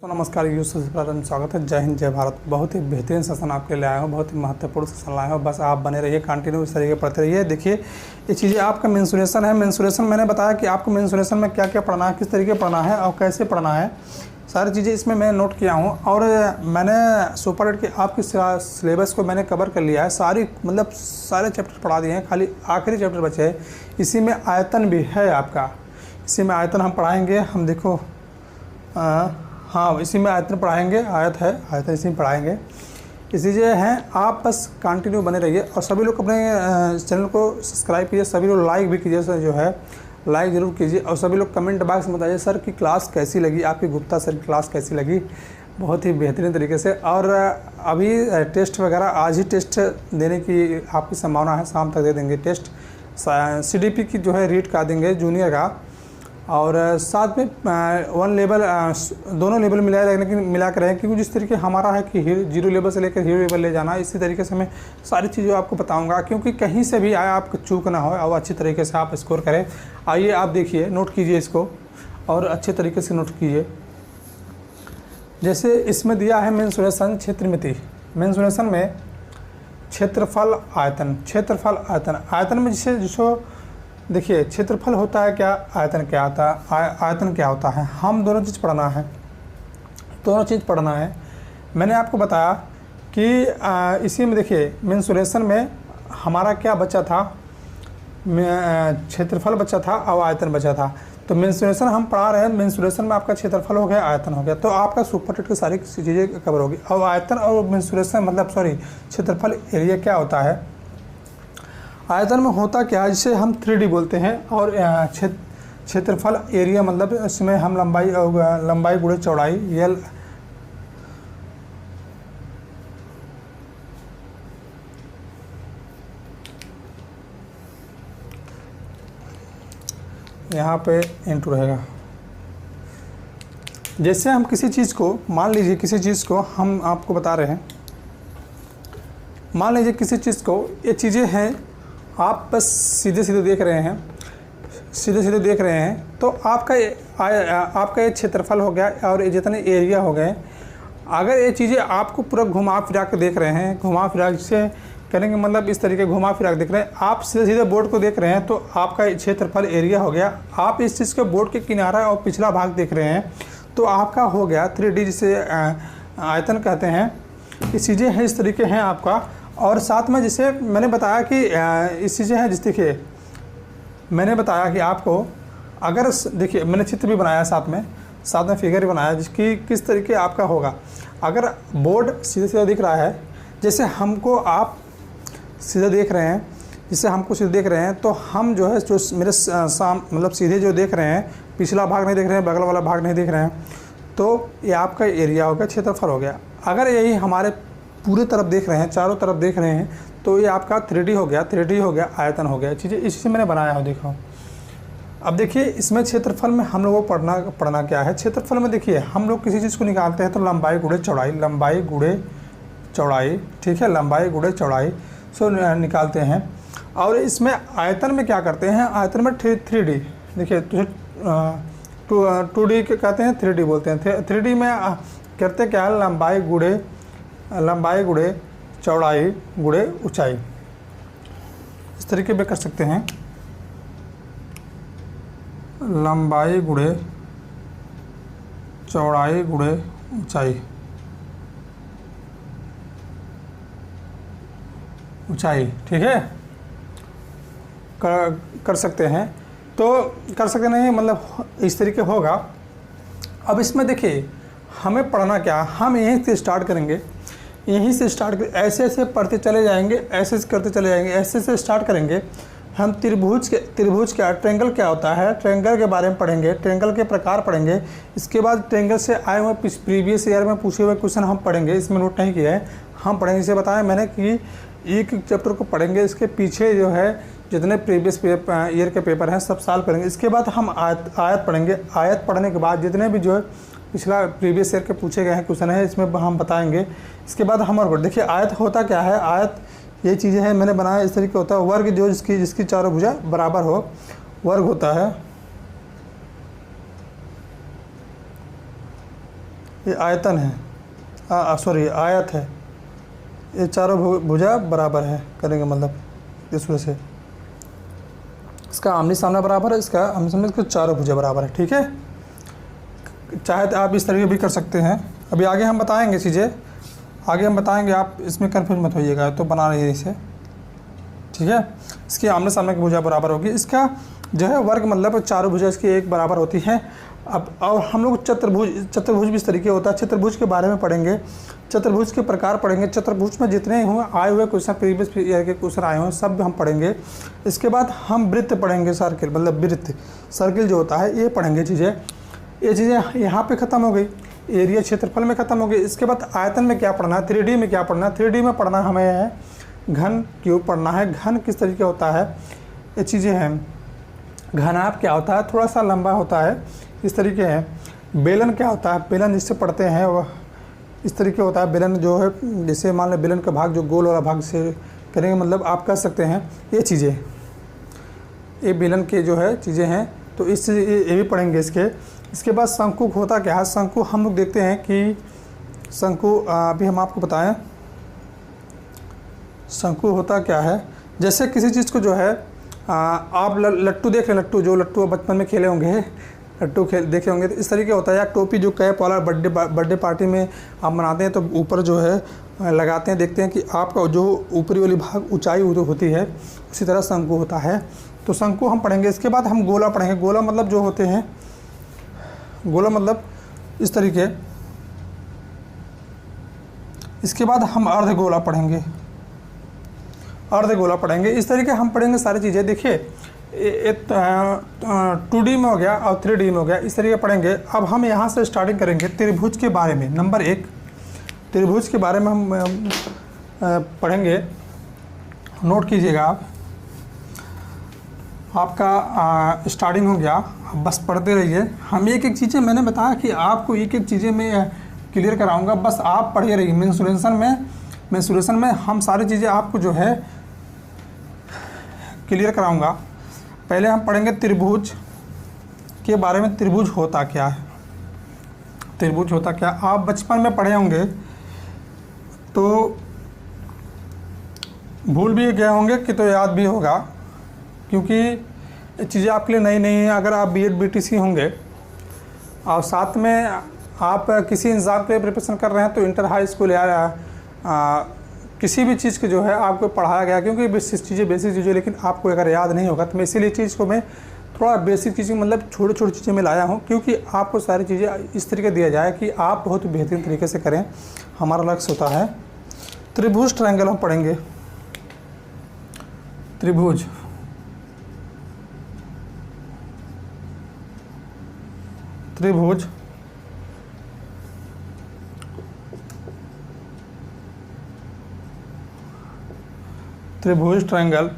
तो नमस्कार यूसुफ प्रारंभ स्वागत है। जय हिंद जय भारत। बहुत ही बेहतरीन सेशन आपके लिए आया हूँ, बहुत ही महत्वपूर्ण सेशन लाया हूँ। बस आप बने रहिए, कंटिन्यू इस तरीके पढ़ते रहिए। देखिए ये चीज़ें आपका मेंसुरेशन है। मेंसुरेशन मैंने बताया कि आपको मेंसुरेशन में क्या क्या पढ़ना है, किस तरीके पढ़ना है और कैसे पढ़ना है, सारी चीज़ें इसमें मैं नोट किया हूँ। और मैंने सुपर 8 के आपके सिलेबस को मैंने कवर कर लिया है। सारे चैप्टर पढ़ा दिए हैं, खाली आखिरी चैप्टर बचे हैं। इसी में आयतन भी है आपका, इसी में आयतन हम पढ़ाएंगे। हम देखो हाँ, इसी में आयतन पढ़ाएंगे, आयतन इसी में पढ़ाएंगे। ये चीज़ें हैं, आप बस कंटिन्यू बने रहिए। और सभी लोग अपने चैनल को सब्सक्राइब कीजिए, सभी लोग लाइक भी कीजिए, सर जो है लाइक ज़रूर कीजिए। और सभी लोग कमेंट बॉक्स में बताइए सर की क्लास कैसी लगी, आपकी गुप्ता सर की क्लास कैसी लगी, बहुत ही बेहतरीन तरीके से। और अभी टेस्ट वगैरह आज ही टेस्ट देने की आपकी संभावना है, शाम तक दे देंगे टेस्ट। CDP की जो है रीड का देंगे जूनियर का, और साथ में वन लेवल दोनों लेवल मिला कर रहें, क्योंकि जिस तरीके हमारा है कि 0 लेवल से लेकर हीरो लेवल ले जाना, इसी तरीके से मैं सारी चीज़ें आपको बताऊंगा, क्योंकि कहीं से भी आए आपको चूक ना हो और अच्छी तरीके से आप स्कोर करें। आइए आप देखिए, नोट कीजिए इसको और अच्छे तरीके से नोट कीजिए। जैसे इसमें दिया है मेंसुरेशन क्षेत्रमिति। मेंसुरेशन में क्षेत्रफल आयतन में जिसको देखिए, क्षेत्रफल होता है क्या, आयतन क्या होता है, आयतन क्या होता है, हम दोनों चीज़ पढ़ना है। मैंने आपको बताया कि इसी में देखिए मेंसुरेशन में हमारा क्या बचा था, क्षेत्रफल बचा था और आयतन बचा था। तो मेंसुरेशन हम पढ़ा रहे हैं, मेंसुरेशन में आपका क्षेत्रफल हो गया, आयतन हो गया, तो आपका सुपर 8 की सारी चीज़ें कवर होगी। और आयतन और मेंसुरेशन क्षेत्रफल एरिया क्या होता है, आयतन में होता क्या है, जिसे हम 3D बोलते हैं। और क्षेत्रफल एरिया मतलब इसमें हम लंबाई गुणे चौड़ाई, यल यहाँ पे इंटू रहेगा। जैसे हम किसी चीज़ को, मान लीजिए किसी चीज़ को हम आपको बता रहे हैं, मान लीजिए किसी चीज़ को, ये चीज़ें हैं, आप बस सीधे सीधे देख रहे हैं, तो आपका ये क्षेत्रफल हो गया और ये जितने एरिया हो गए। अगर ये चीज़ें आपको पूरा घुमा फिरा के देख रहे हैं, घुमा फिरा से करेंगे मतलब इस तरीके घुमा फिरा के देख रहे हैं, आप सीधे सीधे बोर्ड को देख रहे हैं, तो आपका क्षेत्रफल एरिया हो गया। आप इस चीज़ के बोर्ड के किनारा और पिछला भाग देख रहे हैं, तो आपका हो गया 3D, जिसे आयतन कहते हैं। ये चीज़ें हैं, इस तरीके हैं आपका। और साथ में जैसे मैंने बताया कि इस चीज़ें हैं, जिस देखिए मैंने बताया कि आपको अगर देखिए मैंने चित्र भी बनाया साथ में फिगर भी बनाया, जिसकी किस तरीके आपका होगा। अगर बोर्ड सीधे सीधा दिख रहा है, जैसे हमको आप सीधे देख रहे हैं, तो हम जो है जो मेरे मतलब सीधे जो देख रहे हैं, पिछला भाग नहीं देख रहे हैं, बगल वाला भाग नहीं देख रहे हैं, तो ये आपका एरिया हो गया, क्षेत्रफल हो गया। अगर यही हमारे पूरे तरफ देख रहे हैं, चारों तरफ देख रहे हैं, तो ये आपका 3D हो गया, आयतन हो गया। चीज़ें इसी से मैंने बनाया हो, देखो। अब देखिए इसमें क्षेत्रफल में हम लोगों को पढ़ना क्या है। क्षेत्रफल में देखिए हम लोग किसी चीज़ को निकालते हैं तो लंबाई गुणे चौड़ाई, ठीक है, लंबाई गुणे चौड़ाई सो निकालते हैं। और इसमें आयतन में क्या करते हैं, आयतन में 3D देखिए, 2D कहते हैं, 3D बोलते हैं। 3D में करते क्या है, लंबाई गुणे चौड़ाई गुणे ऊंचाई, इस तरीके पे कर सकते हैं। लंबाई गुणे चौड़ाई गुणे ऊंचाई, ठीक है, कर सकते हैं। तो कर सकते नहीं, मतलब इस तरीके होगा। अब इसमें देखिए हमें पढ़ना क्या, हम यहीं से स्टार्ट करेंगे, ऐसे पढ़ते चले जाएंगे, ऐसे करते चले जाएंगे, ऐसे से स्टार्ट करेंगे। हम त्रिभुज क्या, ट्रायंगल क्या होता है, ट्रायंगल के बारे में पढ़ेंगे, ट्रायंगल के प्रकार पढ़ेंगे। इसके बाद ट्रायंगल से आए हुए प्रीवियस ईयर में पूछे हुए क्वेश्चन हम पढ़ेंगे, इसमें नोट नहीं किया है, हम पढ़ेंगे। इसे बताया मैंने कि एक चैप्टर को पढ़ेंगे, इसके पीछे जो है जितने प्रीवियस ईयर के पेपर हैं सब साल पढ़ेंगे। इसके बाद हम आयत पढ़ेंगे। आयत पढ़ने के बाद जितने भी जो है पिछला प्रीवियस ईयर के पूछे गए हैं क्वेश्चन है, इसमें हम बताएंगे। इसके बाद हम और देखिए आयत होता क्या है, आयत ये चीज़ें हैं मैंने बनाया, इस तरीके होता है। वर्ग जो जिसकी चारों भुजा बराबर हो, वर्ग होता है। ये आयतन है, सॉरी आयत है, ये चारों भुजा बराबर है करेंगे, मतलब इस वजह से इसका आमने सामने बराबर है, इसका आमने सामने, इसका चारों भुजा बराबर है। ठीक है, चाहे तो आप इस तरीके भी कर सकते हैं। अभी आगे हम बताएंगे चीज़ें, आगे हम बताएंगे, आप इसमें कन्फ्यूज मत होइएगा। तो बना रही है इसे, ठीक है। इसकी आमने सामने की भुजा बराबर होगी, इसका जो है वर्ग मतलब चारों भुजा इसकी एक बराबर होती है। अब और हम लोग चतुर्भुज भी इस तरीके होता है। चतुर्भुज के बारे में पढ़ेंगे, चतुर्भुज के प्रकार पढ़ेंगे, चतुर्भुज में जितने हुए आए हुए क्वेश्चन, प्रीवियस ईयर के क्वेश्चन आए हुए सब हम पढ़ेंगे। इसके बाद हम वृत्त पढ़ेंगे, सर्किल मतलब वृत्त, सर्किल जो होता है ये पढ़ेंगे चीज़ें। ये चीज़ें यहाँ पे ख़त्म हो गई, एरिया क्षेत्रफल में ख़त्म हो गई। इसके बाद आयतन में क्या पढ़ना है, 3D में क्या पढ़ना है, 3D में पढ़ना हमें है घन क्यूब पढ़ना है। घन किस तरीके होता है, ये चीज़ें हैं। घनाभ क्या होता है, थोड़ा सा लंबा होता है, इस तरीके है। बेलन क्या होता है, बेलन जिससे पढ़ते हैं वह इस तरीके होता है। बेलन जो है, जैसे मान लो बेलन का भाग जो गोल वाला भाग से करेंगे, मतलब आप कह सकते हैं ये चीज़ें, ये बेलन के जो है चीज़ें हैं, तो इस ये भी पढ़ेंगे इसके बाद शंकु होता क्या है। शंकु हम लोग देखते हैं कि शंकु अभी हम आपको बताएं शंकु होता क्या है। जैसे किसी चीज़ को जो है आप लट्टू देख रहे हैं, लट्टू बचपन में खेले होंगे, लट्टू देखे होंगे, तो इस तरीके होता है। या टोपी जो कैप वाला बर्थडे पार्टी में आप मनाते हैं तो ऊपर जो है लगाते हैं, देखते हैं कि आपका जो ऊपरी वाली भाग ऊंचाई होती है, उसी तरह शंकु होता है। तो शंकु हम पढ़ेंगे। इसके बाद हम गोला पढ़ेंगे। गोला मतलब जो होते हैं, गोला मतलब इस तरीके। इसके बाद हम अर्धगोला पढ़ेंगे, अर्धगोला पढ़ेंगे। इस तरीके हम पढ़ेंगे सारी चीज़ें। देखिए 2D में हो गया और 3D में हो गया, इस तरीके पढ़ेंगे। अब हम यहाँ से स्टार्टिंग करेंगे त्रिभुज के बारे में। नंबर 1 त्रिभुज के बारे में हम पढ़ेंगे, नोट कीजिएगा आप। आपका स्टार्टिंग हो गया, बस पढ़ते रहिए। हम एक एक चीज़ें, मैंने बताया कि आपको एक एक चीज़ें मैं क्लियर कराऊंगा, बस आप पढ़े रहिए। मेंसुरेशन में हम सारी चीज़ें आपको जो है क्लियर कराऊंगा। पहले हम पढ़ेंगे त्रिभुज के बारे में। त्रिभुज होता क्या है, त्रिभुज होता क्या, आप बचपन में पढ़े होंगे तो भूल भी गए होंगे कि तो याद भी होगा, क्योंकि चीज़ें आपके लिए नई नई हैं। अगर आप BEd BTC होंगे और साथ में आप किसी एग्ज़ाम के प्रिपरेशन कर रहे हैं, तो इंटर हाई स्कूल या किसी भी चीज़ के जो है आपको पढ़ाया गया, क्योंकि बेसिक चीज़ें, लेकिन आपको अगर याद नहीं होगा तो मैं इसीलिए चीज़ को मैं थोड़ा बेसिक चीज़ें, मतलब छोटी छोटी चीज़ें में लाया हूँ, क्योंकि आपको सारी चीज़ें इस तरीके दिया जाए कि आप बहुत बेहतरीन तरीके से करें, हमारा लक्ष्य होता है। त्रिभुज ट्रायंगल हम पढ़ेंगे। त्रिभुज त्रिभुज त्रिभुज ट्रायंगल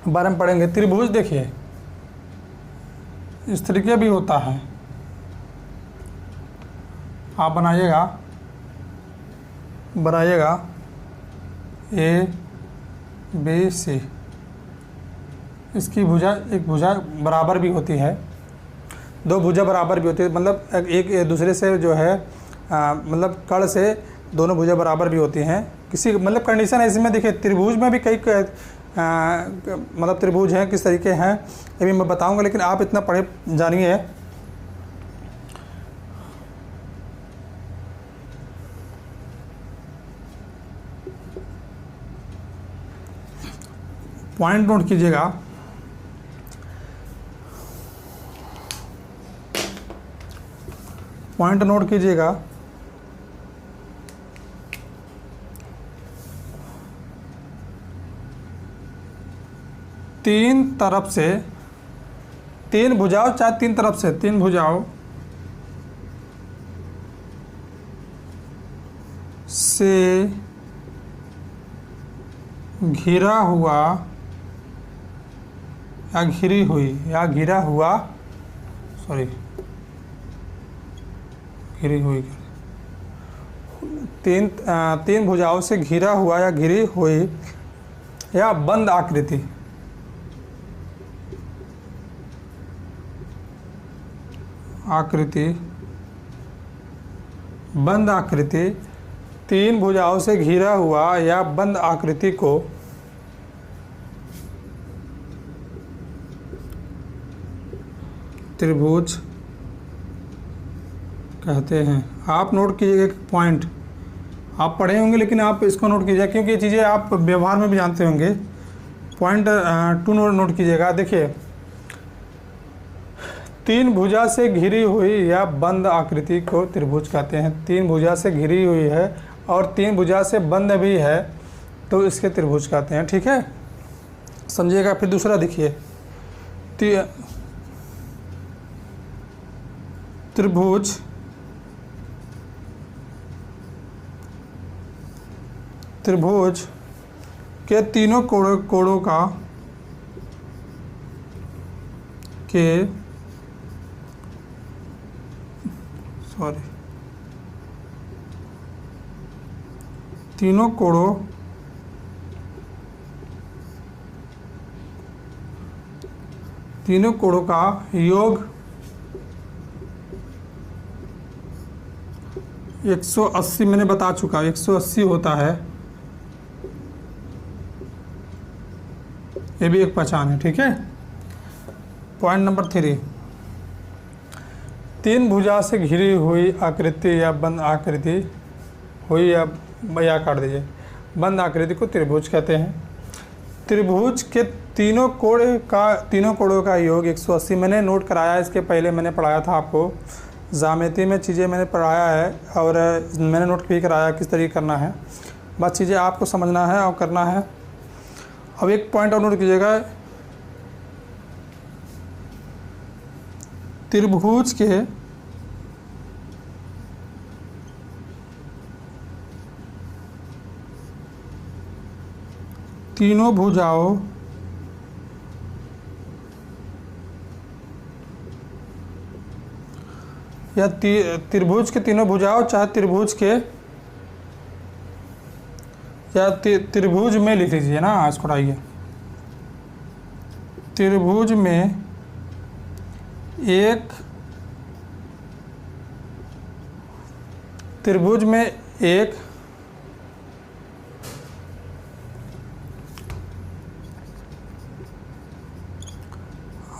बारे में पढ़ेंगे। त्रिभुज देखिए इस तरीके भी होता है, आप बनाइएगा ABC। इसकी भुजा, एक भुजा बराबर भी होती है, दो भुजा बराबर भी होती है, मतलब एक दूसरे से जो है मतलब कड़ से दोनों भुजा बराबर भी होती हैं। किसी मतलब कंडीशन है इसमें। देखिए त्रिभुज में भी कई मतलब त्रिभुज हैं, किस तरीके हैं ये भी मैं बताऊंगा, लेकिन आप इतना पढ़े जानिए। पॉइंट नोट कीजिएगा। पॉइंट नोट कीजिएगा। तीन तरफ से, तीन भुजाओं, चाहे तीन तरफ से, तीन भुजाओं से घिरा हुआ या घिरी हुई या घिरा हुआ, सॉरी घिरी हुई, तीन भुजाओं से घिरा हुआ या घिरी हुई या बंद आकृति, आकृति, बंद आकृति, तीन भुजाओं से घिरा हुआ या बंद आकृति को त्रिभुज कहते हैं। आप नोट कीजिएगा एक पॉइंट, आप पढ़े होंगे लेकिन आप इसको नोट कीजिएगा क्योंकि ये चीज़ें आप व्यवहार में भी जानते होंगे। पॉइंट 2 नोट कीजिएगा। देखिए, तीन भुजा से घिरी हुई या बंद आकृति को त्रिभुज कहते हैं। तीन भुजा से घिरी हुई है और तीन भुजा से बंद भी है तो इसके त्रिभुज कहते हैं। ठीक है, समझिएगा। फिर दूसरा देखिए, त्रिभुज त्रिभुज के तीनों कोणों का तीनों कोणों का योग 180, मैंने बता चुका, 180 होता है। ये भी एक पहचान है। ठीक है, पॉइंट नंबर 3, तीन भुजा से घिरी हुई आकृति या बंद आकृति हुई या काट दीजिए, बंद आकृति को त्रिभुज कहते हैं। त्रिभुज के तीनों कोणों का योग 180 मैंने नोट कराया। इसके पहले मैंने पढ़ाया था आपको, ज्यामिति में चीज़ें मैंने पढ़ाया है और मैंने नोट भी कराया किस तरीके करना है। बस चीज़ें आपको समझना है और करना है। अब एक पॉइंट और नोट कीजिएगा, त्रिभुज के तीनों भुजाओं या त्रिभुज के तीनों भुजाओं, चाहे त्रिभुज के या त्रिभुज में लिख लीजिए ना, इसको हटाइए। त्रिभुज में एक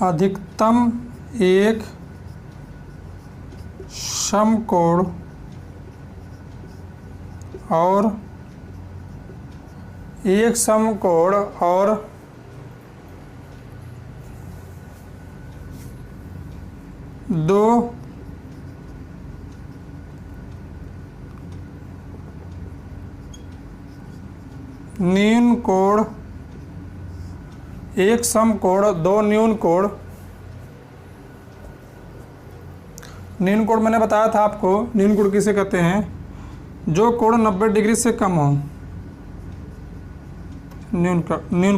अधिकतम एक समकोण और एक समकोण और दो न्यून कोण, एक समकोण, दो न्यून कोण। न्यून कोण मैंने बताया था आपको, न्यून कोण किसे कहते हैं? जो कोण 90 डिग्री से कम हो, न्यून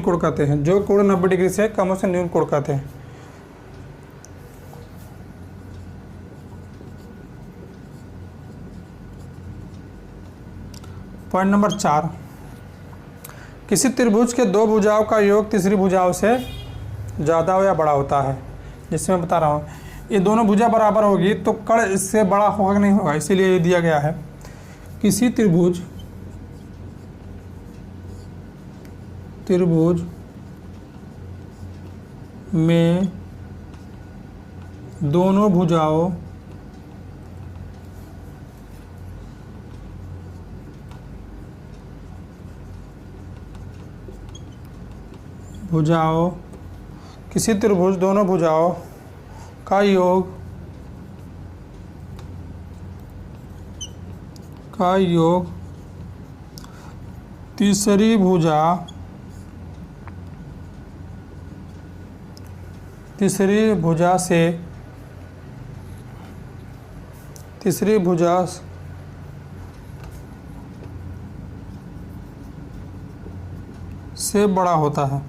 कोण कहते हैं। जो कोण 90 डिग्री से कम हो से न्यून कोण कहते हैं। पॉइंट नंबर 4, किसी त्रिभुज के दो भुजाओं का योग तीसरी भुजाओं से ज़्यादा हो या बड़ा होता है। जिससे मैं बता रहा हूँ, ये दोनों भुजा बराबर होगी तो कण इससे बड़ा होगा कि नहीं होगा, इसीलिए ये दिया गया है। किसी त्रिभुज में दोनों भुजाओं किसी त्रिभुज दोनों भुजाओं का योग तीसरी भुजा से बड़ा होता है।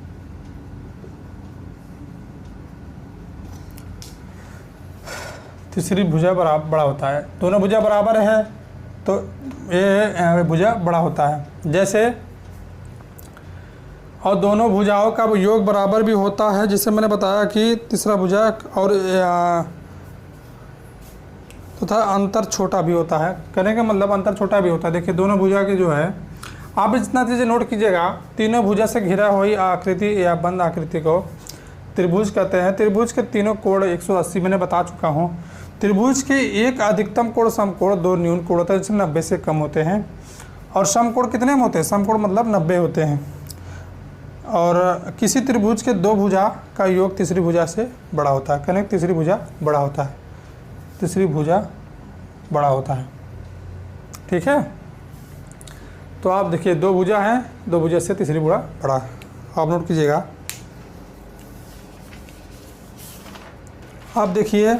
तीसरी भुजा बड़ा होता है। दोनों भुजा बराबर है तो ये भुजा बड़ा होता है। जैसे और दोनों भुजाओं का योग बराबर भी होता है। जैसे मैंने बताया कि तीसरा भुजा तथा अंतर छोटा भी होता है। कहने का मतलब अंतर छोटा भी होता है। देखिए दोनों भुजा की जो है, आप इतना चीज़ें नोट कीजिएगा, तीनों भुजा से घिरा हुई आकृति या बंद आकृति को त्रिभुज कहते हैं। त्रिभुज के तीनों कोण 180 मैंने बता चुका हूँ। त्रिभुज के एक अधिकतम कोण समकोण, 2 न्यून कोण होते हैं जिसमें 90 से कम होते हैं। और समकोण कितने में होते हैं? समकोण मतलब 90 होते हैं। और किसी त्रिभुज के 2 भुजा का योग तीसरी भुजा से बड़ा होता है। कहने तीसरी भुजा बड़ा होता है, तीसरी भुजा बड़ा होता है। ठीक है, तो आप देखिए 2 भुजा हैं, 2 भुजा से तीसरी भुजा बड़ा है। आप नोट कीजिएगा। आप देखिए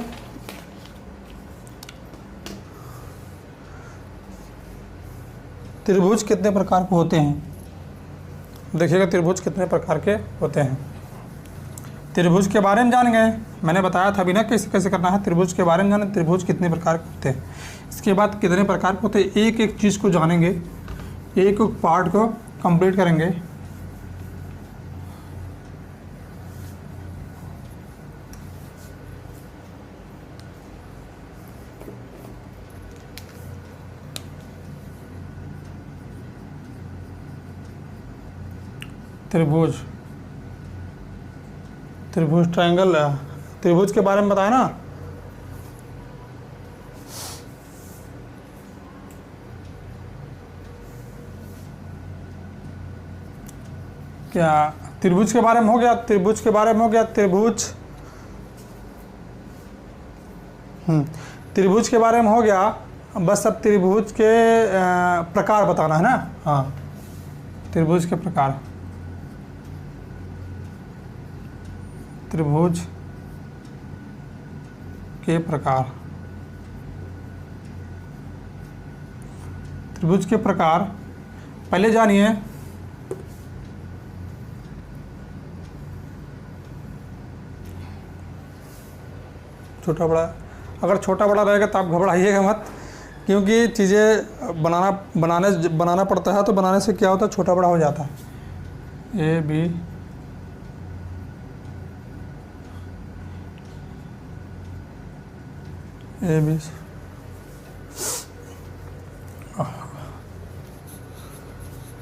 त्रिभुज कितने प्रकार के होते हैं। देखिएगा त्रिभुज कितने प्रकार के होते हैं। त्रिभुज के बारे में जान गए, मैंने बताया था अभी ना कैसे कैसे करना है। त्रिभुज के बारे में जाने, त्रिभुज कितने प्रकार के होते हैं, इसके बाद कितने प्रकार के होते हैं, एक एक चीज़ को जानेंगे, एक एक पार्ट को कंप्लीट करेंगे। त्रिभुज, त्रिभुज ट्रायंगल, त्रिभुज के बारे में बताया ना। क्या त्रिभुज के बारे में हो गया? त्रिभुज के बारे में हो गया। त्रिभुज त्रिभुज के बारे में हो गया। बस अब त्रिभुज के प्रकार बताना है ना। हाँ, त्रिभुज के प्रकार, त्रिभुज के प्रकार, त्रिभुज के प्रकार पहले जानिए। छोटा बड़ा, अगर छोटा बड़ा रहेगा तो आप घबराइएगा मत, क्योंकि चीज़ें बनाना पड़ता है, तो बनाने से क्या होता है, छोटा बड़ा हो जाता है। ए बी ए बी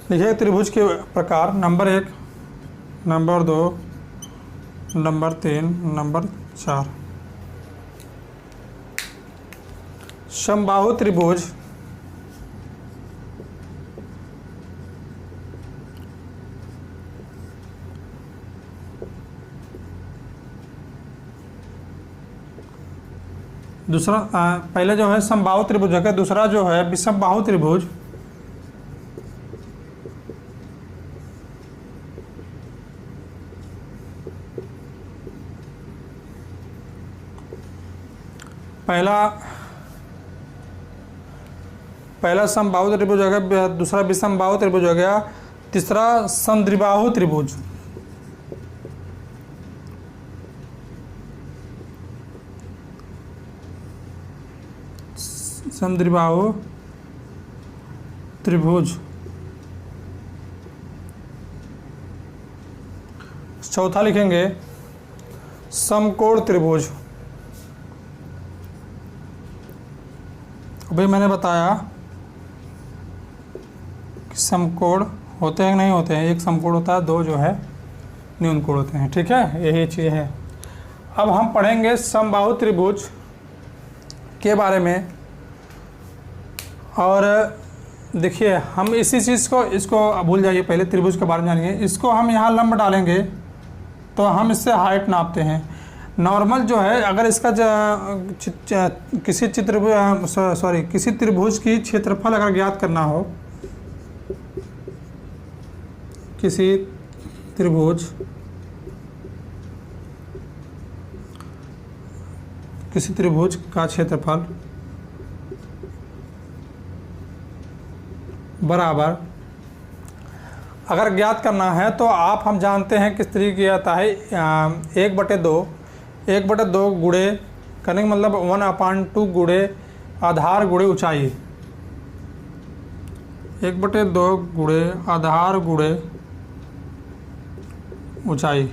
देखिए त्रिभुज के प्रकार, नंबर 1, नंबर 2, नंबर 3, नंबर 4। समबाहु त्रिभुज, दूसरा पहले जो है समबाहु त्रिभुज है, दूसरा जो है विषमबाहु त्रिभुज। पहला समबाहु त्रिभुज हो गया, दूसरा विषमबाहु त्रिभुज हो गया, तीसरा समद्विबाहु त्रिभुज। समद्विबाहु त्रिभुज। चौथा लिखेंगे समकोण त्रिभुज। अभी मैंने बताया कि समकोण होते हैं नहीं होते हैं। एक समकोण होता है, 2 जो है न्यून कोण होते हैं। ठीक है, यही चीज़ है। अब हम पढ़ेंगे समबाहु त्रिभुज के बारे में। और देखिए हम इसी चीज़ को, इसको भूल जाइए, पहले त्रिभुज के बारे में जानिए। इसको हम यहाँ लंब डालेंगे तो हम इससे हाइट नापते हैं। नॉर्मल जो है, अगर इसका किसी त्रिभुज की क्षेत्रफल अगर ज्ञात करना हो, किसी त्रिभुज का क्षेत्रफल बराबर अगर ज्ञात करना है तो हम जानते हैं किस तरीके किया जाता है। 1/2 गुणे, करने का मतलब 1/2 गुणे आधार गुणे ऊंचाई। 1/2 गुणे आधार गुणे ऊंचाई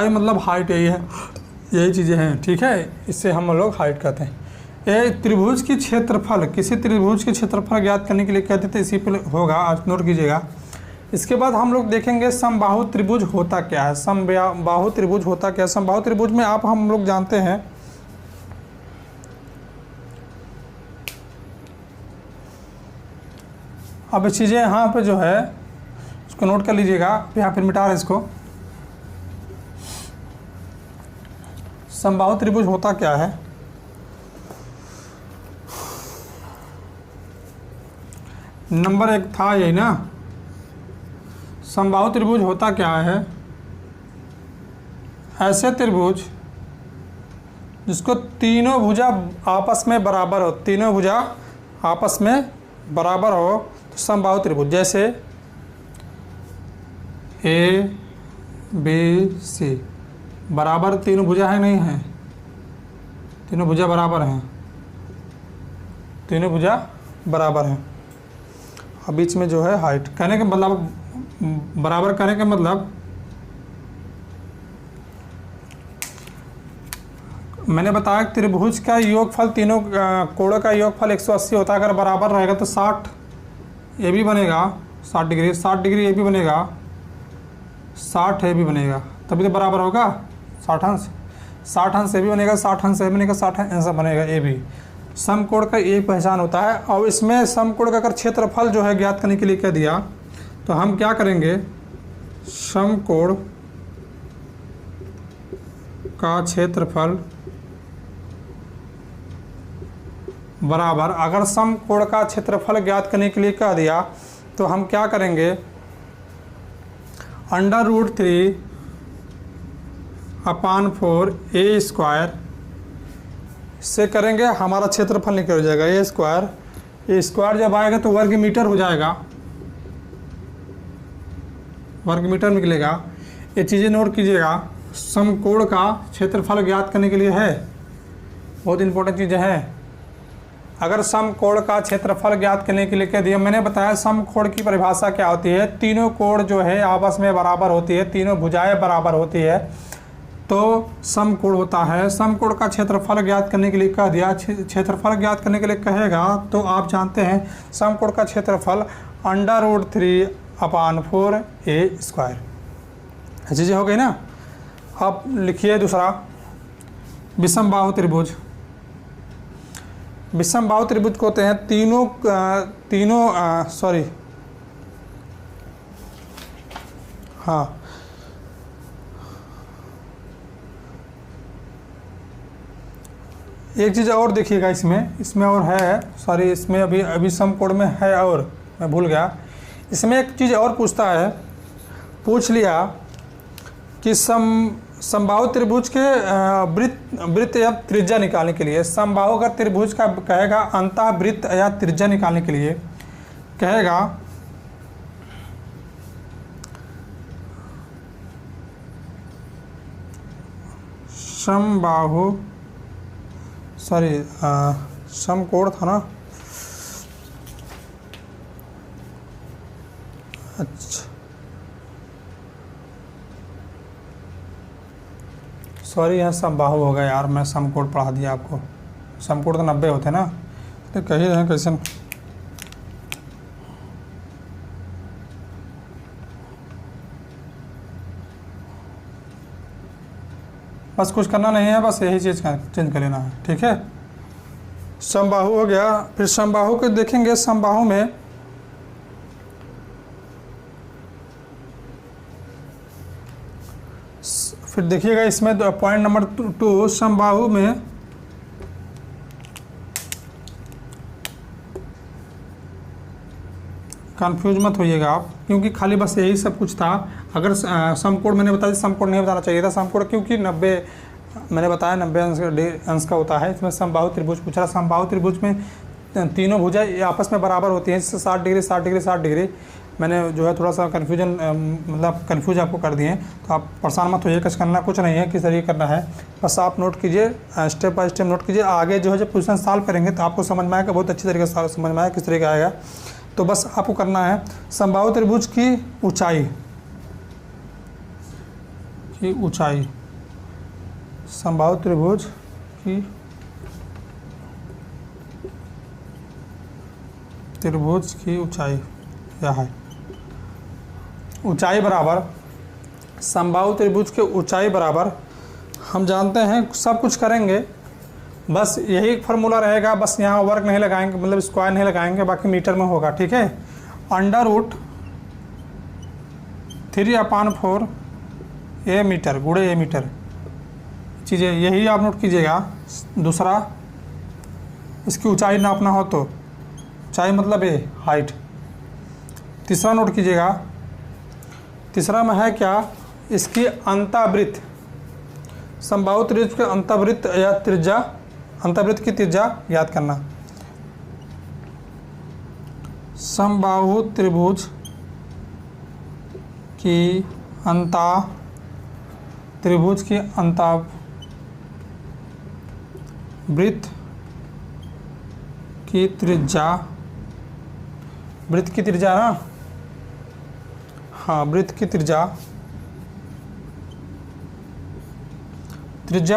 मतलब हाइट, यही है। यही चीज़ें हैं, ठीक है, इससे हम लोग हाइट कहते हैं। ये त्रिभुज की क्षेत्रफल, किसी त्रिभुज के क्षेत्रफल ज्ञात करने के लिए कहते थे, इसी पे होगा, आज नोट कीजिएगा। इसके बाद हम लोग देखेंगे समबाहु त्रिभुज होता क्या है। समबाहु त्रिभुज होता क्या है? समबाहु त्रिभुज में हम लोग जानते हैं अब चीज़ें यहाँ पे जो है उसको नोट कर लीजिएगा, यहाँ फिर मिटा रहे इसको। समबाहु त्रिभुज होता क्या है? नंबर 1 था यही ना, समबाहु त्रिभुज होता क्या है? ऐसे त्रिभुज जिसको तीनों भुजा आपस में बराबर हो, तीनों भुजा आपस में बराबर हो तो समबाहु त्रिभुज। जैसे ए बी सी बराबर तीनों भुजा है, नहीं है? तीनों भुजा बराबर हैं, तीनों भुजा बराबर हैं। और बीच में जो है हाइट, कहने का मतलब, बराबर करने का मतलब, मैंने बताया त्रिभुज का योगफल, तीनों कोणों का योगफल 180 होता है। अगर बराबर रहेगा तो 60 ये भी बनेगा 60 डिग्री, 60 डिग्री ये भी बनेगा, 60 ये भी बनेगा, तभी तो बराबर होगा। 60 अंश, 60 अंश ये भी बनेगा, 60 अंश ये बनेगा, 60 अंश बनेगा ये भी। समकोण का एक पहचान होता है। और इसमें समकोण का अगर क्षेत्रफल जो है ज्ञात करने के लिए कह दिया तो हम क्या करेंगे? समकोण का क्षेत्रफल बराबर, अगर समकोण का क्षेत्रफल ज्ञात करने के लिए कह दिया तो हम क्या करेंगे? √3 अपान 4 ए स्क्वायर से करेंगे, हमारा क्षेत्रफल निकल हो जाएगा ए स्क्वायर। ए स्क्वायर जब आएगा तो वर्ग मीटर हो जाएगा, वर्ग मीटर निकलेगा। ये चीज़ें नोट कीजिएगा। समकोण का क्षेत्रफल ज्ञात करने के लिए है, बहुत इंपॉर्टेंट चीज़ें हैं। अगर समकोण का क्षेत्रफल ज्ञात करने के लिए कह दिया, मैंने बताया समकोण की परिभाषा क्या होती है? तीनों कोण जो है आपस में बराबर होती है, तीनों भुजाएं बराबर होती है तो समकोण होता है। समकोण का क्षेत्रफल ज्ञात करने के लिए कह दिया, क्षेत्रफल ज्ञात करने के लिए कहेगा तो आप जानते हैं समकोण का क्षेत्रफल √3 अपान 4 ए स्क्वायर। चीज़ें हो गई ना। अब लिखिए दूसरा, विषमबाहु त्रिभुज। विषमबाहु त्रिभुज को होते हैं एक चीज़ और देखिएगा इसमें और है, सॉरी इसमें अभी समकोण में है और मैं भूल गया। इसमें एक चीज़ और पूछता है, पूछ लिया कि समबाहु त्रिभुज के वृत्त या त्रिज्या निकालने के लिए, समबाहु का त्रिभुज का कहेगा अंतः वृत्त या त्रिज्या निकालने के लिए कहेगा समबाहु, सॉरी समकोण था ना, अच्छा सॉरी यहाँ समबाहु होगा यार, मैं समकोण पढ़ा दिया आपको। समकोण तो 90 होते ना, तो कही रहे कैसे। बस कुछ करना नहीं है, बस यही चीज़ चेंज कर लेना है, ठीक है। समबाहु हो गया। फिर समबाहु को देखेंगे। समबाहु में फिर देखिएगा, इसमें पॉइंट नंबर 2, समबाहु में कंफ्यूज मत होइएगा आप, क्योंकि खाली बस यही सब कुछ था। अगर समकोण मैंने बताया, समकोण नहीं बताना चाहिए था समकोण, क्योंकि 90 मैंने बताया 90 अंश का होता है। इसमें समबाहु त्रिभुज पूछ रहा। समबाहु त्रिभुज में तीनों भुजा आपस में बराबर होती हैं, जैसे 60 डिग्री 60 डिग्री 60 डिग्री। मैंने जो है थोड़ा सा कन्फ्यूजन मतलब कन्फ्यूज आपको कर दिए, तो आप परेशान मत होइए, कुछ करना कुछ नहीं है, किस तरीके करना है बस आप नोट कीजिए, स्टेप बाय स्टेप नोट कीजिए। आगे जो है जब क्वेश्चन सॉल्व करेंगे तो आपको समझ में आएगा, बहुत अच्छी तरीके से समझ में आएगा किस तरीके आएगा। तो बस आपको करना है समबाहु त्रिभुज की ऊंचाई, समबाहु त्रिभुज की ऊंचाई या है ऊंचाई बराबर समबाहु त्रिभुज के ऊंचाई बराबर, हम जानते हैं सब कुछ करेंगे, बस यही फार्मूला रहेगा, बस यहाँ वर्ग नहीं लगाएंगे, मतलब स्क्वायर नहीं लगाएंगे, बाकी मीटर में होगा, ठीक है। √3/4 ए मीटर गुणे ए मीटर चीज़ें, यही आप नोट कीजिएगा। दूसरा, इसकी ऊंचाई नापना हो तो ऊंचाई मतलब ए हाइट। तीसरा नोट कीजिएगा, तीसरा में है क्या, इसकी अंतःवृत्त, समबाहु त्रिभुज के अंतःवृत्त या त्रिज्या, अंतःवृत्त की त्रिज्या याद करना। समबाहु त्रिभुज की अंतःवृत्त की त्रिज्या, वृत्त की त्रिज्या ना, हाँ वृत्त की त्रिज्या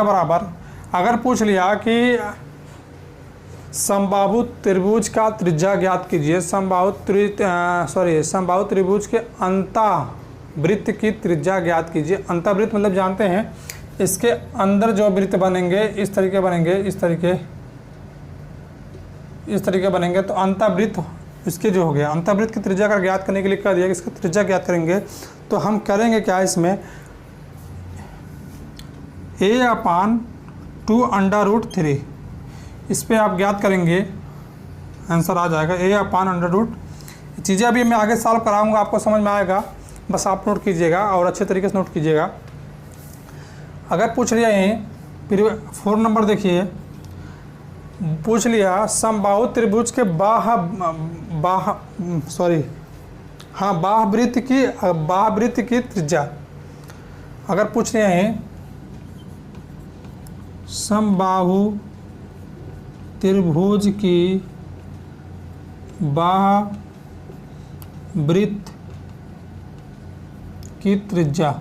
बराबर, अगर पूछ लिया कि समबाहु त्रिभुज का त्रिज्या ज्ञात कीजिए, समबाहु त्रिभुज के अंतःवृत्त की त्रिज्या ज्ञात कीजिए। अंतःवृत्त मतलब जानते हैं इसके अंदर जो वृत्त बनेंगे इस तरीके बनेंगे, इस तरीके बनेंगे, तो अंतःवृत्त इसके जो हो गया। अंतःवृत्त की त्रिज्या का ज्ञात करने के लिए कह दिया कि इसका त्रिज्या ज्ञात करेंगे, तो हम करेंगे क्या, इसमें a/2√3, इस पर आप ज्ञात करेंगे, आंसर आ जाएगा a/√। चीज़ें अभी मैं आगे सॉल्व कराऊंगा, आपको समझ में आएगा, बस आप नोट कीजिएगा और अच्छे तरीके से नोट कीजिएगा। अगर पूछ लिया यहीं फिर 4 नंबर देखिए, पूछ लिया समबाहु त्रिभुज के बाह्यवृत्त की त्रिज्या, अगर पूछ रहे हैं समबाहु त्रिभुज की बाह्यवृत्त की त्रिज्या,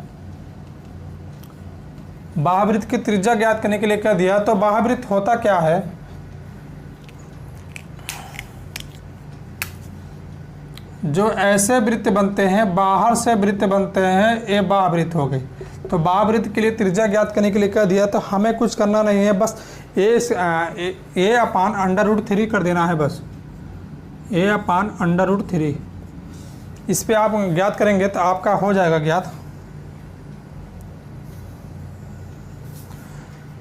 बाह्यवृत्त की त्रिज्या ज्ञात करने के लिए क्या दिया, तो बाह्यवृत्त होता क्या है, जो ऐसे वृत्त बनते हैं, बाहर से वृत्त बनते हैं, ये बाह्यवृत्त हो गई। तो बाह्यवृत्त के लिए त्रिज्या ज्ञात करने के लिए कह दिया, तो हमें कुछ करना नहीं है, बस a/√3 कर देना है, बस a/√3। इस पे आप ज्ञात करेंगे तो आपका हो जाएगा ज्ञात।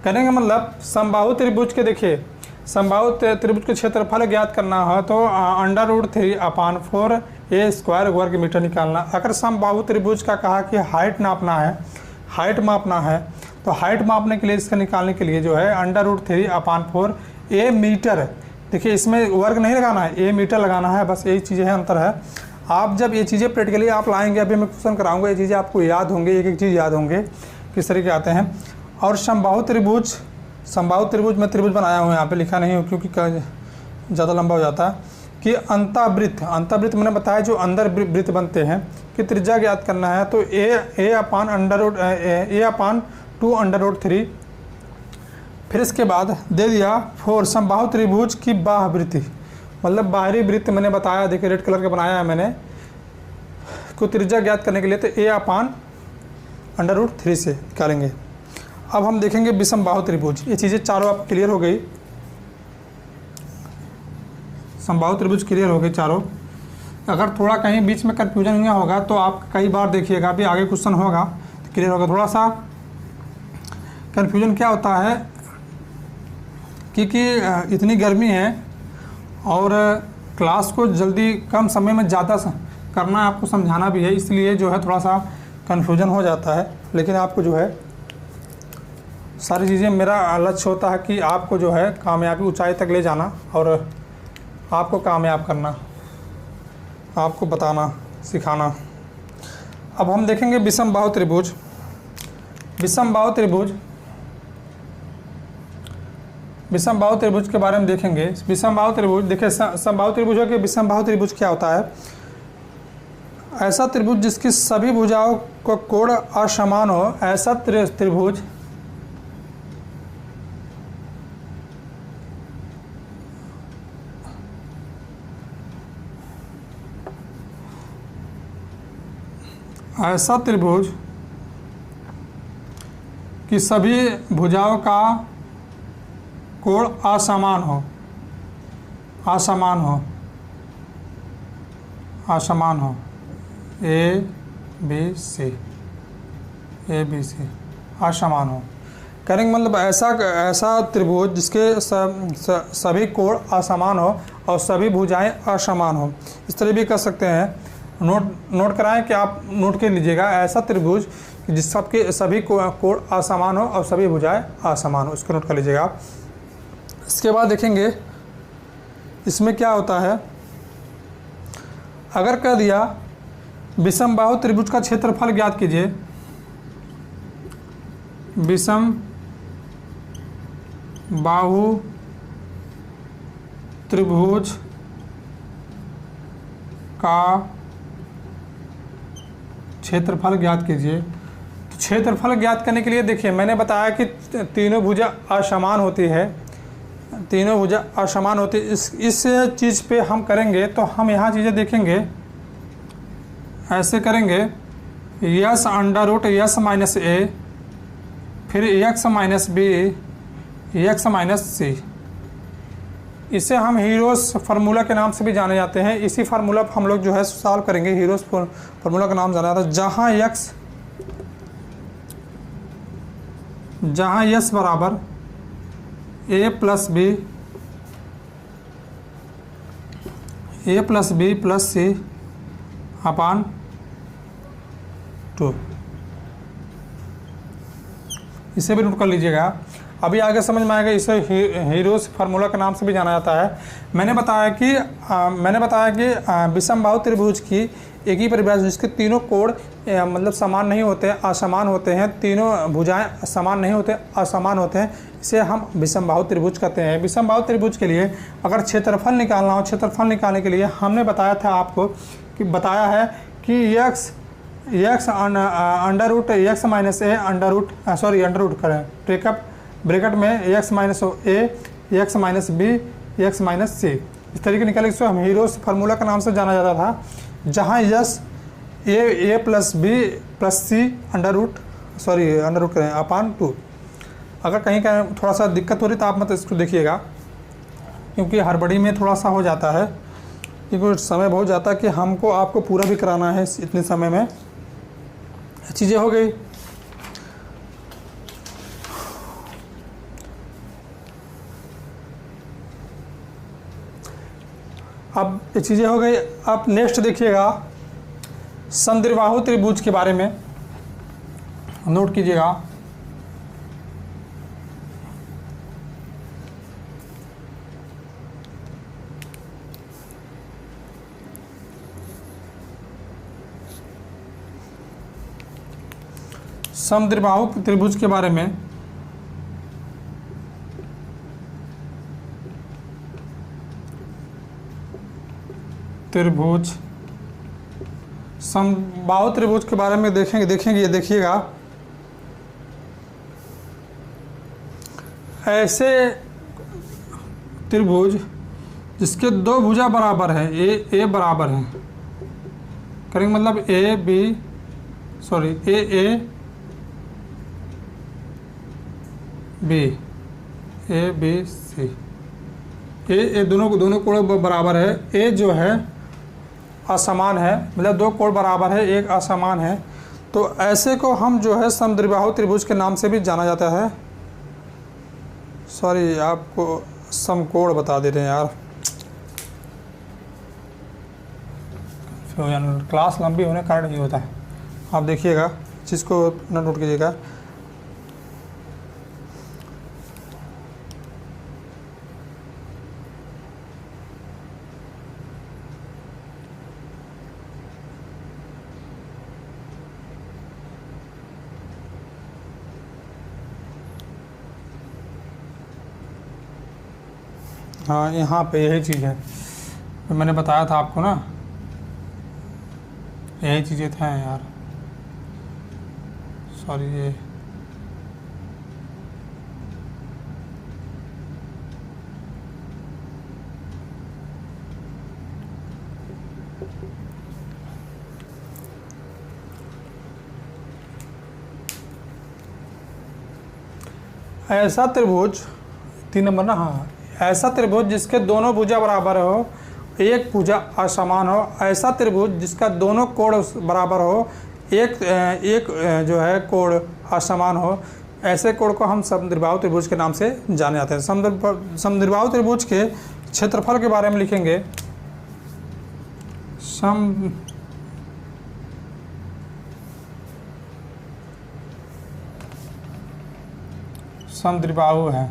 करेंगे मतलब समबाहु त्रिभुज के, देखिए समबाहु त्रिभुज के क्षेत्रफल ज्ञात करना हो तो √3/4 a² वर्ग मीटर निकालना। अगर समबाहु त्रिभुज का कहा कि हाइट मापना है, तो हाइट मापने के लिए, इसका निकालने के लिए जो है √3/4 a मीटर, देखिए इसमें वर्ग नहीं लगाना है, a मीटर लगाना है, बस यही चीज़ें हैं, अंतर है। आप जब ये चीज़ें प्रैक्टिकली आप लाएंगे, अभी मैं क्वेश्चन कराऊंगा, ये चीज़ें आपको याद होंगे, एक एक चीज़ याद होंगे किस तरीके आते हैं। और समबाहु त्रिभुज में त्रिभुज बनाया हूँ, यहाँ पे लिखा नहीं हो क्योंकि ज़्यादा लंबा हो जाता है, कि अंतःवृत्त मैंने बताया जो अंदर वृत्त बनते हैं कि त्रिज्या ज्ञात करना है, तो a/2√3। फिर इसके बाद दे दिया 4 समबाहु त्रिभुज की बाह्यवृत्ति, मतलब बाहरी वृत्त मैंने बताया, देखिए रेड कलर का बनाया है मैंने, को त्रिज्या ज्ञात करने के लिए तो a/√3 से निकालेंगे। अब हम देखेंगे विषमबाहु त्रिभुज, ये चीज़ें चारों आप क्लियर हो गई, समबाहु त्रिभुज क्लियर हो गए चारों। अगर थोड़ा कहीं बीच में कन्फ्यूजन हुआ होगा तो आप कई बार देखिएगा, अभी आगे क्वेश्चन होगा तो क्लियर होगा। थोड़ा सा कन्फ्यूजन क्या होता है, क्योंकि इतनी गर्मी है और क्लास को जल्दी कम समय में ज़्यादा करना है, आपको समझाना भी है, इसलिए जो है थोड़ा सा कन्फ्यूजन हो जाता है। लेकिन आपको जो है सारी चीज़ें, मेरा लक्ष्य होता है कि आपको जो है कामयाबी ऊंचाई तक ले जाना और आपको कामयाब करना, आपको बताना, सिखाना। अब हम देखेंगे विषमबाहु त्रिभुज। विषमबाहु त्रिभुज के बारे में देखेंगे। विषमबाहु त्रिभुज, देखिए समबाहु त्रिभुज के विषमबाहु त्रिभुज क्या होता है, ऐसा त्रिभुज जिसकी सभी भुजाओं का कोण असमान हो, ऐसा त्रिभुज ऐसा त्रिभुज कि सभी भुजाओं का कोण असमान हो, असमान हो, असमान हो, A B C, A B C असमान हो। करेंगे मतलब ऐसा त्रिभुज जिसके सभी कोण असमान हो और सभी भुजाएं असमान हो। इस तरह भी कर सकते हैं। नोट कराएं कि आप नोट कर लीजिएगा, ऐसा त्रिभुज जिस सबके सभी कोण असमान हो और सभी भुजाएं असमान हो, इसको नोट कर लीजिएगा आप। इसके बाद देखेंगे इसमें क्या होता है। अगर कह दिया विषम बाहु त्रिभुज का क्षेत्रफल ज्ञात कीजिए, विषम बाहु त्रिभुज का क्षेत्रफल ज्ञात कीजिए। तो क्षेत्रफल ज्ञात करने के लिए देखिए मैंने बताया कि तीनों भुजा असमान होती है, तीनों भुजा असमान होती है। इस चीज़ पे हम करेंगे तो हम यहाँ चीज़ें देखेंगे, ऐसे करेंगे x under root x minus a, फिर x minus b, x minus c. इसे हम हीरोस फार्मूला के नाम से भी जाने जाते हैं। इसी फार्मूला हम लोग जो है सॉल्व करेंगे। हीरोस फार्मूला का नाम जाना जाता है। जहाँ यस बराबर ए प्लस बी प्लस सी अपान 2, इसे भी नोट कर लीजिएगा। अभी आगे समझ में आएगा। इसे हीरोस फार्मूला के नाम से भी जाना जाता है। मैंने बताया कि विषम बाहु त्रिभुज की एक ही परिभाषा जिसके तीनों कोण मतलब समान नहीं होते, असमान होते हैं, तीनों भुजाएं समान नहीं होते, असमान होते हैं, इसे हम विषम बाहु त्रिभुज कहते हैं। विषम बाहु त्रिभुज के लिए अगर क्षेत्रफल निकालना हो, क्षेत्रफल निकालने के लिए हमने बताया था आपको कि बताया है कि x under root x minus a under root करें ब्रैकेट में x minus a, x minus b, x minus c. इस तरीके निकाले इसको हम हीरोस फार्मूला का नाम से जाना जाता था। जहाँ यस ए प्लस बी प्लस सी अंडर रूट करें अपान 2। अगर कहीं का थोड़ा सा दिक्कत हो रही तो आप मत इसको देखिएगा, क्योंकि हड़बड़ी में थोड़ा सा हो जाता है, क्योंकि समय बहुत जाता है कि हमको आपको पूरा भी कराना है इतने समय में। चीज़ें हो गई। अब ये चीज़ें हो गई। अब नेक्स्ट देखिएगा समद्विबाहु त्रिभुज के बारे में नोट कीजिएगा। समद्विबाहु त्रिभुज के बारे में समबाहु त्रिभुज के बारे में देखेंगे ये देखिएगा। ऐसे त्रिभुज जिसके दो भुजा बराबर है, ए बराबर है, करेंगे मतलब ए बी सी, ए दोनों कोण बराबर है। ए जो है असमान है, मतलब दो कोण बराबर है, एक असमान है। तो ऐसे को हम जो है समद्विबाहु त्रिभुज के नाम से भी जाना जाता है। सॉरी, आपको समकोण बता दे रहे हैं यार, क्लास लंबी होने के कारण ये होता है। आप देखिएगा, चीज़ को नोट कीजिएगा। हाँ, यहाँ पे यही चीज़ है, तो मैंने बताया था आपको ना, यही चीज़ें थे यार। सॉरी, ये ऐसा त्रिभुज 3 नंबर ना, हाँ, ऐसा त्रिभुज जिसके दोनों भुजा बराबर हो, एक भुजा असमान हो। ऐसा त्रिभुज जिसका दोनों कोण बराबर हो, एक जो है कोण असमान हो, ऐसे कोण को हम समद्विबाहु त्रिभुज के नाम से जाने जाते हैं। समद्विबाहु त्रिभुज के क्षेत्रफल के बारे में लिखेंगे। समद्विबाहु है,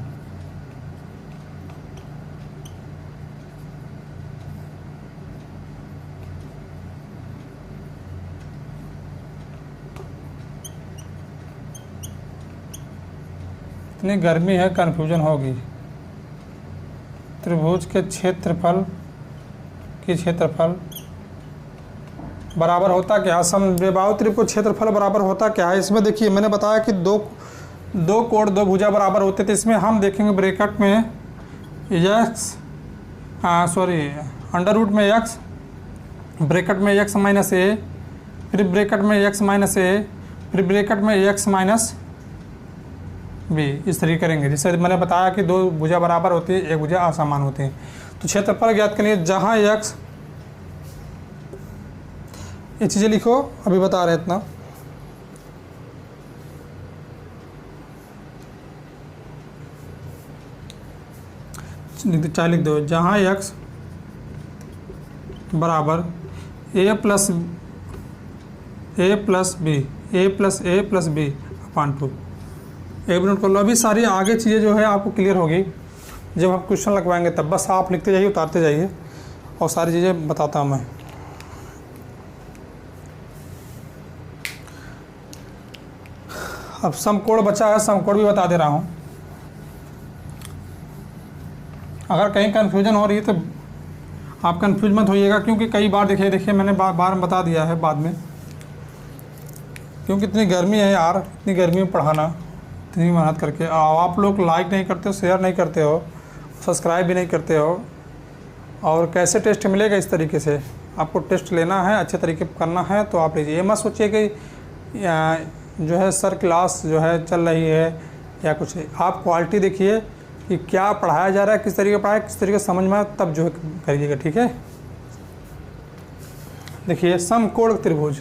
इतनी गर्मी है कन्फ्यूजन होगी। त्रिभुज के क्षेत्रफल बराबर होता क्या? समद्विबाहु त्रिभुज को क्षेत्रफल बराबर होता क्या है? इसमें देखिए मैंने बताया कि दो कोण दो भुजा बराबर होते थे। इसमें हम देखेंगे ब्रैकेट में अंडर रूट में x, ब्रैकेट में x माइनस ए, फिर ब्रैकेट में x माइनस ए, फिर ब्रैकेट में x माइनस बी, इस तरीके करेंगे। जैसे मैंने बताया कि दो भुजा बराबर होती है, एक भुजा असमान होती है। तो क्षेत्रफल ज्ञात के लिए जहाँ x, ये चीज़ें लिखो, अभी बता रहे इतना। चाहे लिख दो, जहाँ x बराबर a प्लस बी अपान 2। एक मिनट कर लो, अभी सारी आगे चीज़ें जो है आपको क्लियर होगी जब हम क्वेश्चन लगवाएंगे तब। बस आप लिखते जाइए, उतारते जाइए, और सारी चीज़ें बताता हूँ मैं। अब समकोण बचा है, समकोण भी बता दे रहा हूँ। अगर कहीं कन्फ्यूजन हो रही है तो आप कन्फ्यूज मत होइएगा, क्योंकि कई बार देखिए मैंने बार बता दिया है बाद में, क्योंकि इतनी गर्मी है यार, इतनी गर्मी में पढ़ाना, इतनी मेहनत करके आप लोग लाइक नहीं करते हो, शेयर नहीं करते हो, सब्सक्राइब भी नहीं करते हो। और कैसे टेस्ट मिलेगा? इस तरीके से आपको टेस्ट लेना है, अच्छे तरीके करना है तो आप लीजिए। ये मत सोचिए कि जो है सर क्लास जो है चल रही है या कुछ नहीं। आप क्वालिटी देखिए कि क्या पढ़ाया जा रहा है, किस तरीके पढ़ाया, किस तरीके समझ में, तब जो है करिएगा, ठीक है। देखिए समकोण त्रिभुज,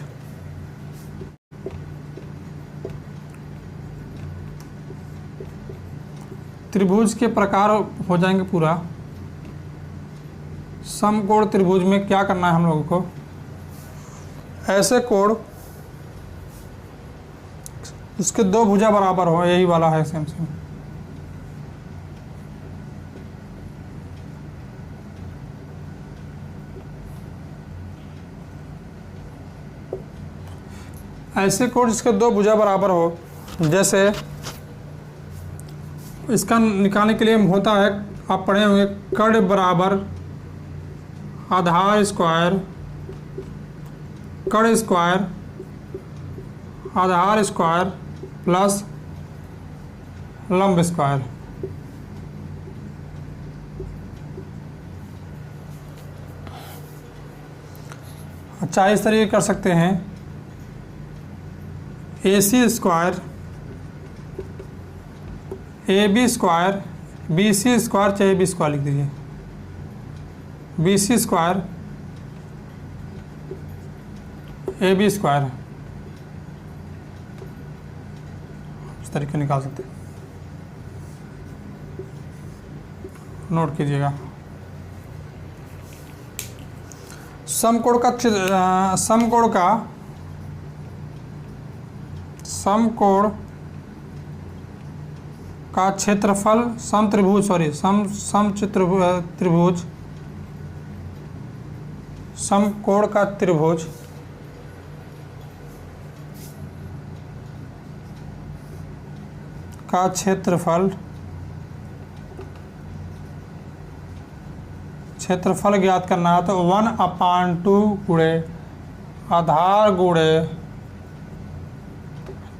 त्रिभुज के प्रकार हो जाएंगे पूरा। समकोण त्रिभुज में क्या करना है हम लोगों को? ऐसे कोण इसके दो भुजा बराबर हो, यही वाला है सेम। ऐसे कोण जिसके दो भुजा बराबर हो, जैसे इसका निकालने के लिए होता है, आप पढ़े होंगे, कर्ण बराबर आधार स्क्वायर, कर्ण स्क्वायर आधार स्क्वायर प्लस लंब स्क्वायर। अच्छा, इस तरीके कर सकते हैं, AC square AB square BC square, चाहे AB स्क्वायर लिख दीजिए, BC स्क्वायर AB स्क्वायर, इस तरीके निकाल सकते हैं। नोट कीजिएगा। समकोण का क्षेत्रफल त्रिभुज समकोण का त्रिभुज का क्षेत्रफल ज्ञात करना है तो 1/2 गुणे आधार गुणे,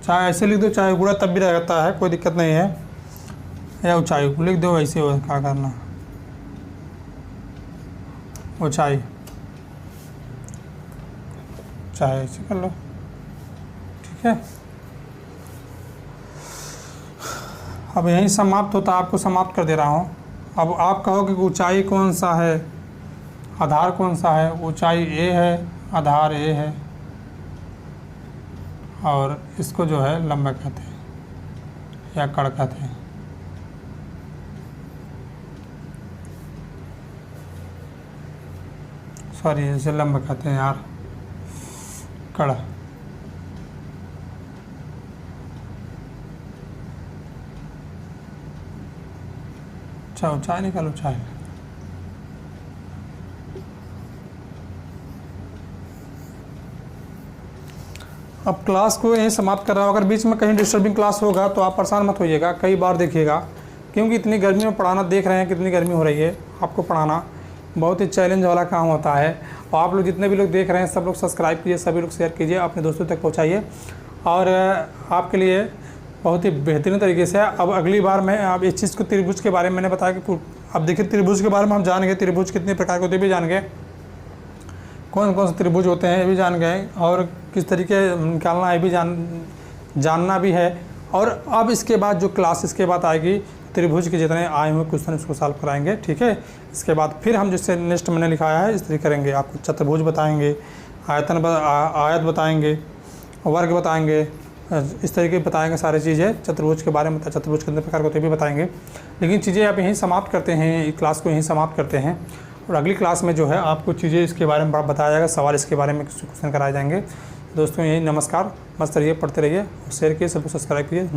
चाहे ऐसे लिख दो चाहे गुणा तब भी रहता है, कोई दिक्कत नहीं है, या ऊंचाई लिख दो, ऐसे हो क्या करना, ऊंचाई चाहे ऐसे कर लो, ठीक है। अब यहीं समाप्त होता, आपको समाप्त कर दे रहा हूँ। अब आप कहोगे कि ऊंचाई कौन सा है, आधार कौन सा है। ऊंचाई ए है, आधार ए है, और इसको जो है लंब कहते हैं या कड़ कहते हैं। सॉरी, इसे लंब कहते हैं यार, कड़। अच्छा, ऊंचाई निकालो, ऊंचाई। अब क्लास को यहीं समाप्त कर रहा हूँ। अगर बीच में कहीं डिस्टर्बिंग क्लास होगा तो आप परेशान मत होइएगा, कई बार देखिएगा, क्योंकि इतनी गर्मी में पढ़ाना, देख रहे हैं कितनी गर्मी हो रही है। आपको पढ़ाना बहुत ही चैलेंज वाला काम होता है। और आप लोग जितने भी लोग देख रहे हैं सब लोग सब्सक्राइब कीजिए, सभी लोग शेयर कीजिए, अपने दोस्तों तक पहुँचाइए। और आपके लिए बहुत ही बेहतरीन तरीके से अब अगली बार मैं अब इस चीज़ को त्रिभुज के बारे में मैंने बताया कि अब देखिए त्रिभुज के बारे में हम जान गए, त्रिभुज कितने प्रकार के होते हैं भी जान गए, कौन कौन से त्रिभुज होते हैं ये भी जान गए, और किस तरीके निकालना है भी जानना भी है। और अब इसके बाद जो क्लास इसके बाद आएगी, त्रिभुज के जितने आए हुए क्वेश्चन उसको सॉल्व कराएंगे, ठीक है। इसके बाद फिर हम जिससे नेक्स्ट मैंने लिखाया है इस तरीके करेंगे। आपको चतुर्भुज बताएंगे, आयत बताएंगे, वर्ग बताएंगे, इस तरीके बताएंगे सारी चीज़ें चतुर्भुज के बारे में। चतुर्भुज कितने प्रकार के होते भी बताएंगे। लेकिन चीज़ें आप यहीं समाप्त करते हैं, क्लास को यहीं समाप्त करते हैं। और अगली क्लास में जो है आपको चीज़ें इसके बारे में बताया जाएगा, सवाल इसके बारे में क्वेश्चन कराए जाएंगे। दोस्तों यही नमस्कार, मस्त रहिए, पढ़ते रहिए, शेयर कीजिए, सबको सब्सक्राइब कीजिए।